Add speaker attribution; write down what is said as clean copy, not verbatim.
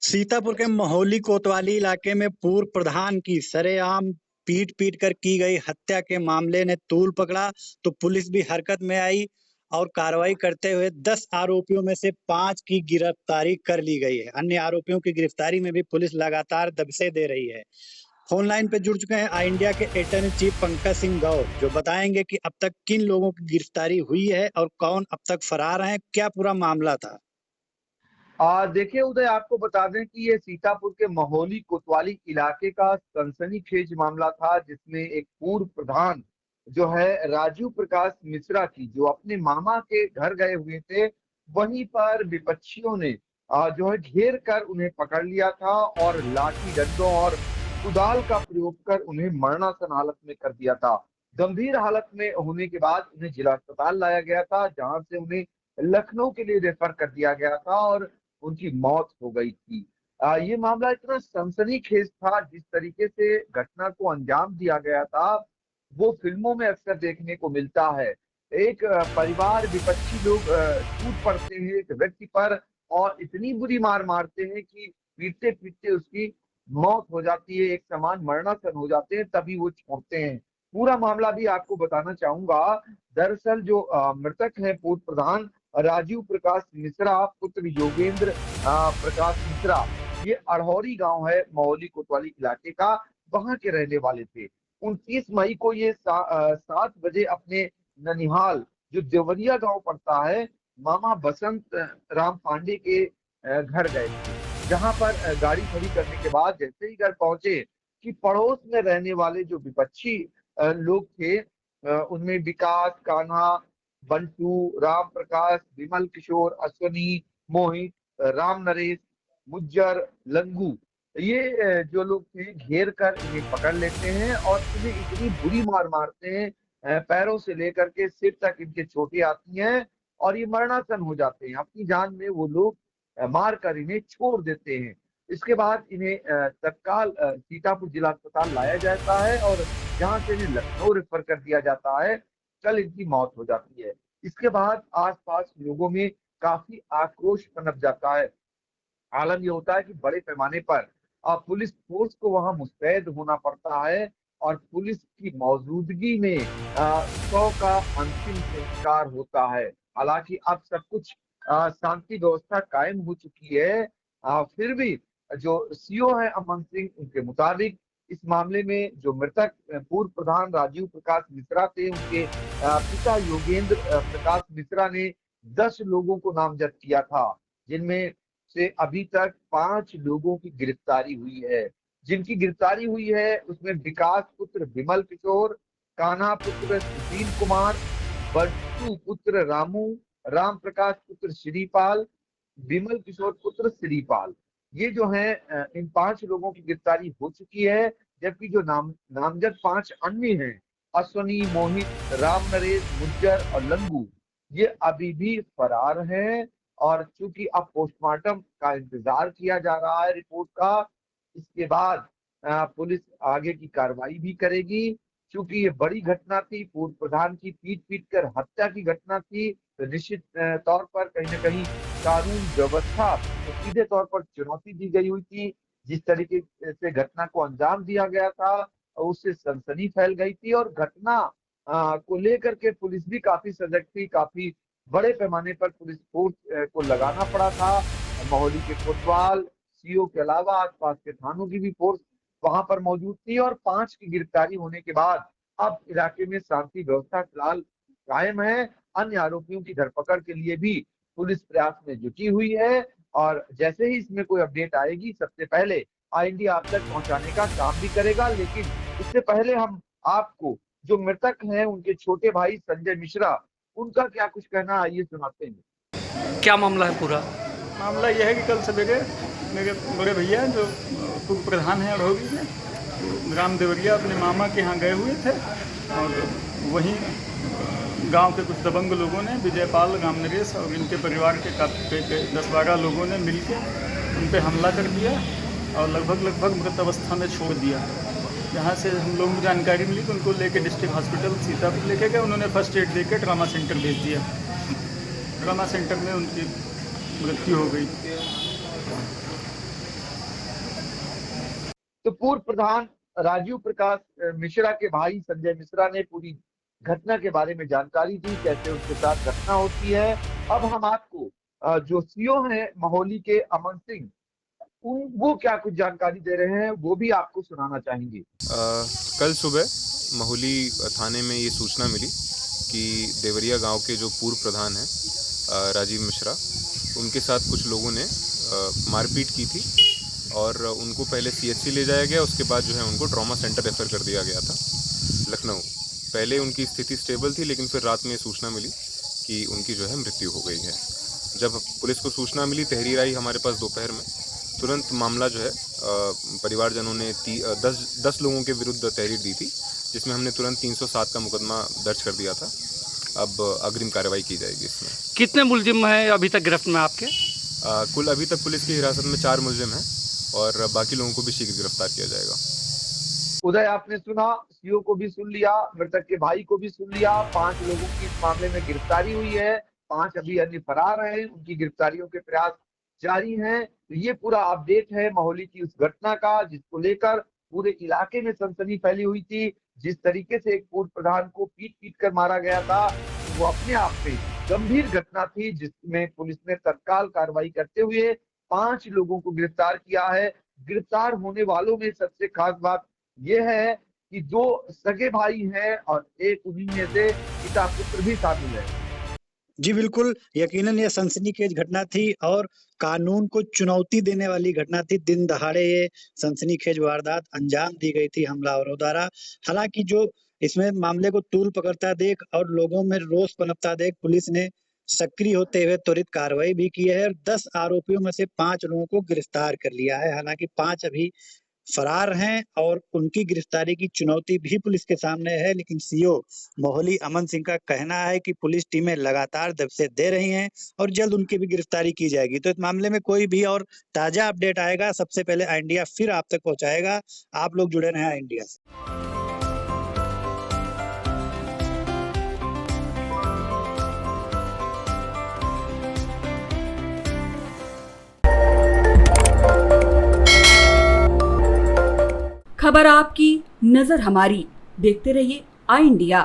Speaker 1: सीतापुर के महोली कोतवाली इलाके में पूर्व प्रधान की सरेआम पीट पीट कर की गई हत्या के मामले ने तूल पकड़ा तो पुलिस भी हरकत में आई और कार्रवाई करते हुए 10 आरोपियों में से 5 की गिरफ्तारी कर ली गई है। अन्य आरोपियों की गिरफ्तारी में भी पुलिस लगातार दबिशें दे रही है। फोन लाइन पे जुड़ चुके हैं आई इंडिया के अटॉर्नी चीफ पंकज सिंह गौर, जो बताएंगे कि अब तक किन लोगों की गिरफ्तारी हुई है और कौन अब तक फरार हैं, क्या पूरा मामला था।
Speaker 2: देखिए उदय, आपको बता दें कि ये सीतापुर के महोली कोतवाली इलाके का सनसनीखेज मामला था, जिसमें एक पूर्व प्रधान जो है राजीव प्रकाश मिश्रा की, जो अपने मामा के घर गए हुए थे, वहीं पर विपक्षियों ने जो है घेर कर उन्हें पकड़ लिया था और लाठी डंडों और कुदाल का प्रयोग कर उन्हें मरणासन हालत में कर दिया था। गंभीर हालत में होने के बाद उन्हें जिला अस्पताल लाया गया था, जहां से उन्हें लखनऊ के लिए रेफर कर दिया गया था और उनकी मौत हो गई थी। ये मामला इतना सनसनीखेज था, जिस तरीके से घटना को अंजाम दिया गया था वो फिल्मों में अक्सर देखने को मिलता है। एक परिवार, विपक्षी लोग टूट पड़ते हैं एक व्यक्ति पर और इतनी बुरी मार मारते हैं कि पीटते पीटते उसकी मौत हो जाती है, एक समान मरणासन हो जाते हैं, तभी वो छोड़ते हैं। पूरा मामला भी आपको बताना चाहूंगा। दरअसल जो मृतक है पूर्व प्रधान राजीव प्रकाश मिश्रा पुत्र योगेंद्र प्रकाश मिश्रा, ये अड़हौरी गांव है महोली कोतवाली इलाके का, वहां के रहने वाले थे। 29 मई को ये 7 बजे अपने ननिहाल, जो देवरिया गांव पड़ता है, मामा बसंत राम पांडे के घर गए थे, जहां पर गाड़ी खड़ी करने के बाद जैसे ही घर पहुंचे कि पड़ोस में रहने वाले जो विपक्षी लोग थे, उनमें विकास, कान्हा, बंटू, राम प्रकाश, विमल किशोर, अश्वनी, मोहित, राम नरेश, मुज्जर, लंगू, ये जो लोग थे घेर कर इन्हें पकड़ लेते हैं और इन्हें इतनी बुरी मार मारते हैं, पैरों से लेकर के सिर तक इनके चोटें आती हैं और ये मरणासन हो जाते हैं। अपनी जान में वो लोग मार कर इन्हें छोड़ देते हैं। इसके बाद इन्हें तत्काल सीतापुर जिला अस्पताल लाया जाता है और जहां से इन्हें लखनऊ रेफर कर दिया जाता है। कल इनकी मौत हो जाती है। इसके बाद आसपास लोगों में काफी आक्रोश पनप जाता है। आलम ये होता है कि बड़े पैमाने पर पुलिस फोर्स को वहां मुस्तैद होना पड़ता है और पुलिस की मौजूदगी में शव का अंतिम संस्कार होता है। हालांकि अब सब कुछ शांति व्यवस्था कायम हो चुकी है, फिर भी जो सीओ है अमन सिंह, उनके मुताबिक इस मामले में जो मृतक पूर्व प्रधान राजीव प्रकाश मिश्रा थे, उनके पिता योगेंद्र प्रकाश मिश्रा ने 10 लोगों को नामजद किया था, जिनमें से अभी तक 5 लोगों की गिरफ्तारी हुई है। जिनकी गिरफ्तारी हुई है उसमें विकास पुत्र विमल किशोर, कान्हा पुत्र सुशील कुमार, बंटू पुत्र रामू, राम प्रकाश पुत्र श्रीपाल, विमल किशोर पुत्र श्रीपाल, ये जो है इन 5 लोगों की गिरफ्तारी हो चुकी है। जबकि जो नामजद 5 अन्य हैं, अश्वनी, मोहित, राम नरेश, मुज्जर और लंगू, ये अभी भी फरार हैं और चूंकि अब पोस्टमार्टम का इंतजार किया जा रहा है रिपोर्ट का, इसके बाद पुलिस आगे की कार्रवाई भी करेगी। चूंकि ये बड़ी घटना थी, पूर्व प्रधान की पीट पीट कर हत्या की घटना थी, तो निश्चित तौर पर कहीं ना कहीं कानून व्यवस्था को सीधे तौर पर चुनौती दी गई हुई थी। जिस तरीके से घटना को अंजाम दिया गया था, उससे सनसनी फैल गई थी और घटना को लेकर के पुलिस भी काफी सजग थी। काफी बड़े पैमाने पर पुलिस फोर्स को लगाना पड़ा था। महोली के कोतवाल सीओ के अलावा आसपास के थानों की भी फोर्स वहां पर मौजूद थी और 5 की गिरफ्तारी होने के बाद अब इलाके में शांति व्यवस्था फिलहाल कायम है। अन्य आरोपियों की धरपकड़ के लिए भी पुलिस प्रयास में जुटी हुई है और जैसे ही इसमें कोई अपडेट आएगी, सबसे पहले आई इंडिया आप तक पहुंचाने का काम भी करेगा। लेकिन इससे पहले हम आपको जो मृतक हैं उनके छोटे भाई संजय मिश्रा, उनका क्या कुछ कहना, आइए सुनाते हैं।
Speaker 3: क्या मामला है पूरा?
Speaker 4: मामला यह है कि कल सवेरे मेरे बड़े भैया जो पूर्व प्रधान हैं अड़हौरी में, ग्राम देवरिया अपने मामा के यहाँ गए हुए थे और वहीं गांव के कुछ दबंग लोगों ने, विजयपाल, राम नरेश और इनके परिवार के 10-12 लोगों ने मिलकर उन पर हमला कर दिया और लगभग मृत अवस्था में छोड़ दिया। जहाँ से हम लोगों को जानकारी मिली तो उनको लेके डिस्ट्रिक्ट हॉस्पिटल सीतापुर लेके गए। उन्होंने फर्स्ट एड देकर ट्रामा सेंटर भेज दिया। ट्रामा सेंटर में उनकी मृत्यु हो गई।
Speaker 2: तो पूर्व प्रधान राजीव प्रकाश मिश्रा के भाई संजय मिश्रा ने पूरी घटना के बारे में जानकारी दी, कैसे उनके साथ घटना होती है। अब हम आपको जो सीओ हैं महोली के अमन सिंह, वो क्या कुछ जानकारी दे रहे हैं वो भी आपको सुनाना चाहेंगे।
Speaker 3: कल सुबह महोली थाने में ये सूचना मिली कि देवरिया गांव के जो पूर्व प्रधान हैं राजीव मिश्रा, उनके साथ कुछ लोगों ने मारपीट की थी और उनको पहले सीएचसी ले जाया गया, उसके बाद जो है उनको ट्रॉमा सेंटर रेफर कर दिया गया था लखनऊ। पहले उनकी स्थिति स्टेबल थी, लेकिन फिर रात में सूचना मिली कि उनकी जो है मृत्यु हो गई है। जब पुलिस को सूचना मिली, तहरीर आई हमारे पास दोपहर में, तुरंत मामला जो है परिवारजनों ने 10 लोगों के विरुद्ध तहरीर दी थी, जिसमें हमने तुरंत 307 का मुकदमा दर्ज कर दिया था। अब अग्रिम कार्रवाई की जाएगी इसमें।
Speaker 5: कितने मुलजिम हैं अभी तक गिरफ्त में आपके?
Speaker 3: कुल अभी तक पुलिस की हिरासत में 4 मुलजिम हैं और बाकी लोगों को भी शीघ्र गिरफ्तार किया जाएगा।
Speaker 2: उदय, आपने सुना, सीओ को भी सुन लिया, मृतक के भाई को भी सुन लिया। 5 लोगों की इस मामले में गिरफ्तारी हुई है, 5 अभी अन्य फरार हैं, उनकी गिरफ्तारियों के प्रयास जारी हैं। तो ये पूरा अपडेट है महोली की उस घटना का, जिसको लेकर पूरे इलाके में सनसनी फैली हुई थी। जिस तरीके से एक पूर्व प्रधान को पीट कर मारा गया था, वो अपने आप में गंभीर घटना थी, जिसमें पुलिस ने तत्काल कार्रवाई करते हुए 5 लोगों को गिरफ्तार किया है। गिरफ्तार होने वालों में सबसे खास बात यह है कि 2 सगे भाई हैं और एक उन्हीं में से पिता पुत्र भी शामिल है।
Speaker 1: जी बिल्कुल, यकीनन ये सनसनीखेज घटना थी और कानून को चुनौती देने वाली घटना थी। दिन दहाड़े ये सनसनीखेज वारदात अंजाम दी गई थी हमलावरों द्वारा। हालांकि जो इसमें मामले को तूल पकड़ता देख और लोगों में रोष पनपता देख पुलिस ने सक्रिय होते हुए त्वरित कार्रवाई भी की है और 10 आरोपियों में से 5 लोगों को गिरफ्तार कर लिया है। हालांकि 5 अभी फरार हैं और उनकी गिरफ्तारी की चुनौती भी पुलिस के सामने है, लेकिन सीओ महोली अमन सिंह का कहना है कि पुलिस टीमें लगातार दबिशें दे रही हैं और जल्द उनकी भी गिरफ्तारी की जाएगी। तो इस मामले में कोई भी और ताजा अपडेट आएगा, सबसे पहले आई इंडिया फिर आप तक पहुंचाएगा। आप लोग जुड़े रहें आई इंडिया से।
Speaker 6: खबर आपकी, नजर हमारी। देखते रहिए आई इंडिया।